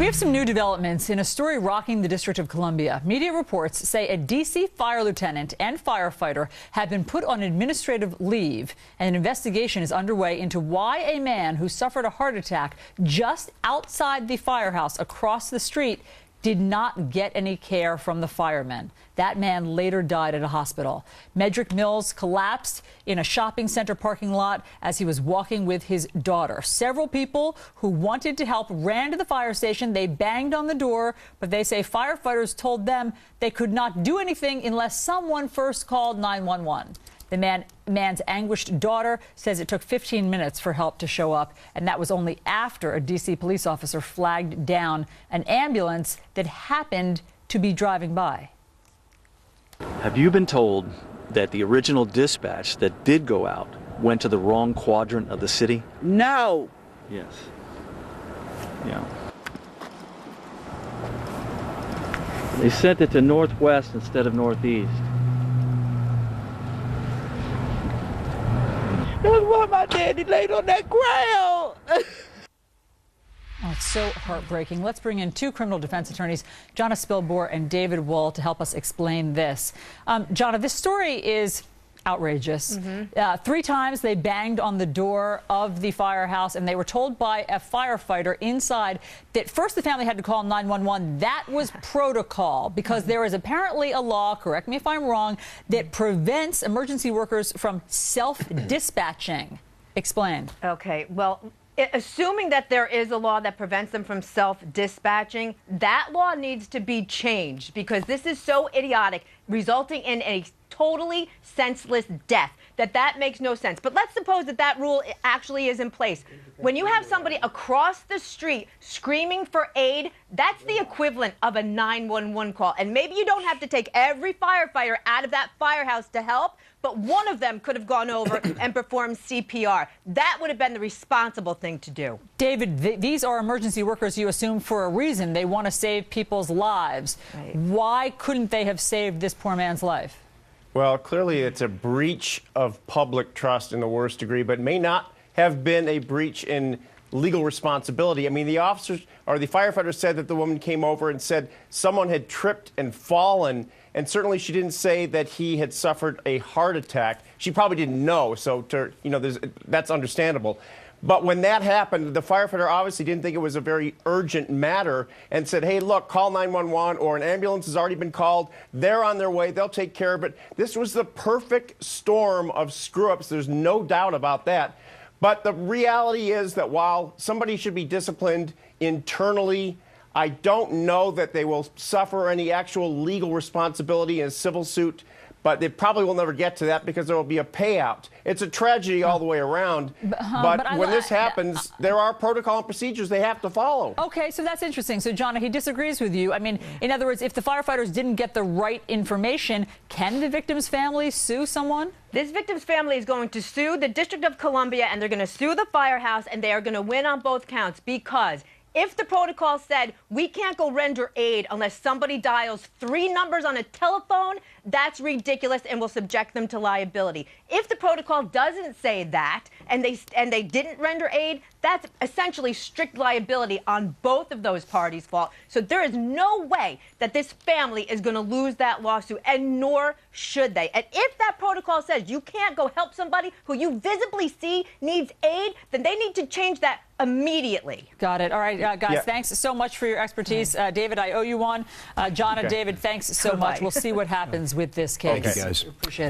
We have some new developments in a story rocking the District of Columbia. Media reports say a D.C. fire lieutenant and firefighter have been put on administrative leave, and an investigation is underway into why a man who suffered a heart attack just outside the firehouse across the street did not get any care from the firemen. That man later died at a hospital. Medrick Mills collapsed in a shopping center parking lot as he was walking with his daughter. Several people who wanted to help ran to the fire station. They banged on the door, but they say firefighters told them they could not do anything unless someone first called 911. The man's anguished daughter says it took 15 minutes for help to show up, and that was only after a D.C. police officer flagged down an ambulance that happened to be driving by. Have you been told that the original dispatch that did go out went to the wrong quadrant of the city? No. Yes. Yeah. They sent it to northwest instead of northeast. That's why my daddy laid on that ground. Oh, it's so heartbreaking. Let's bring in two criminal defense attorneys, Jonna Spilbor and David Wohl, to help us explain this. Jonna, this story is outrageous. 3 times they banged on the door of the firehouse, and they were told by a firefighter inside that first the family had to call 911. That was protocol because there is apparently a law, correct me if I'm wrong, that prevents emergency workers from self-dispatching. Explain. Okay, well, assuming that there is a law that prevents them from self-dispatching, that law needs to be changed because this is so idiotic, resulting in a totally senseless death, that makes no sense. But let's suppose that rule actually is in place. When you have somebody across the street screaming for aid, that's the equivalent of a 911 call. And maybe you don't have to take every firefighter out of that firehouse to help, but one of them could have gone over and performed CPR. That would have been the responsible thing to do. David, these are emergency workers, you assume, for a reason. They want to save people's lives. Right. Why couldn't they have saved this poor man's life? Well, clearly it's a breach of public trust in the worst degree, but may not have been a breach in legal responsibility. I mean, the officers or the firefighters said that the woman came over and said someone had tripped and fallen, and certainly she didn't say that he had suffered a heart attack. She probably didn't know, so that's understandable. But when that happened, the firefighter obviously didn't think it was a very urgent matter and said, hey, look, call 911 or an ambulance has already been called. They're on their way. They'll take care of it. This was the perfect storm of screw-ups. There's no doubt about that. But the reality is that while somebody should be disciplined internally, I don't know that they will suffer any actual legal responsibility in a civil suit. But they probably will never get to that because there will be a payout. It's a tragedy all the way around. But when this happens, there are protocol and procedures they have to follow. Okay, so that's interesting. So, Jonna, he disagrees with you. I mean, in other words, if the firefighters didn't get the right information, can the victim's family sue someone? This victim's family is going to sue the District of Columbia, and they're going to sue the firehouse, and they are going to win on both counts because if the protocol said we can't go render aid unless somebody dials 3 numbers on a telephone, that's ridiculous and will subject them to liability. If the protocol doesn't say that and they didn't render aid, that's essentially strict liability on both of those parties' fault. So there is no way that this family is going to lose that lawsuit, and nor should they. And if that protocol says you can't go help somebody who you visibly see needs aid, then they need to change that immediately. Got it. All right, guys, thanks so much for your expertise. David, I owe you one. Jonna, David, thanks so much. We'll see what happens with this case. Thank you, guys. Appreciate it.